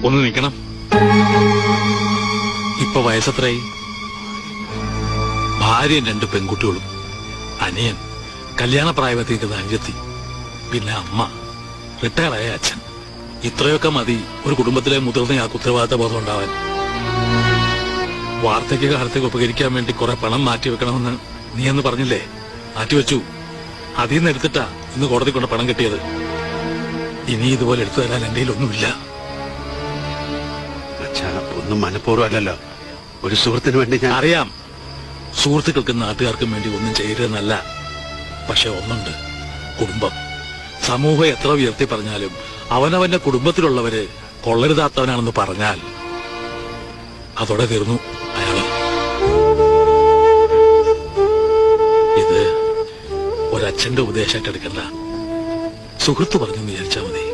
ഒന്ന് നിൽക്കണം. ഇപ്പൊ വയസ്സത്രയായി? ഭാര്യയും 2 പെൺകുട്ടികളും, അനിയൻ, കല്യാണപ്രായത്തിരിക്കുന്ന അഞ്ചെത്തി, പിന്നെ അമ്മ, റിട്ടയറായ അച്ഛൻ. ഇത്രയൊക്കെ മതി ഒരു കുടുംബത്തിലെ മുതിർന്നയാൾക്ക് ഉത്തരവാദിത്ത ബോധം ഉണ്ടാവാൻ. വാർദ്ധക്യ കാലത്തേക്ക് ഉപകരിക്കാൻ വേണ്ടി കുറെ പണം മാറ്റിവെക്കണമെന്ന് നീ എന്ന് പറഞ്ഞില്ലേ? മാറ്റിവെച്ചു. അതിൽ നിന്ന് എടുത്തിട്ടാ ഇന്ന് കോടതി കൊണ്ട് പണം കിട്ടിയത്. ഇനി ഇതുപോലെ എടുത്തു തരാൻ എന്റെ ഒന്നുമില്ല. ഒന്നും മനഃപൂർവ്വമല്ലല്ലോ, ഒരു സുഹൃത്തിന് വേണ്ടി ഞാൻ... അറിയാം, സുഹൃത്തുക്കൾക്കും നാട്ടുകാർക്കും വേണ്ടി ഒന്നും ചെയ്യരുതെന്നല്ല. പക്ഷെ ഒന്നുണ്ട്, കുടുംബം. സമൂഹം എത്ര ഉയർത്തി പറഞ്ഞാലും അവനവന്റെ കുടുംബത്തിലുള്ളവര് കൊള്ളരുതാത്തവനാണെന്ന് പറഞ്ഞാൽ അതോടെ തീർന്നു അയാള്. ഇത് ഒരച്ഛന്റെ ഉപദേശമായിട്ട് എടുക്കണ്ട, സുഹൃത്ത് പറഞ്ഞു വിചാരിച്ചാ മതി.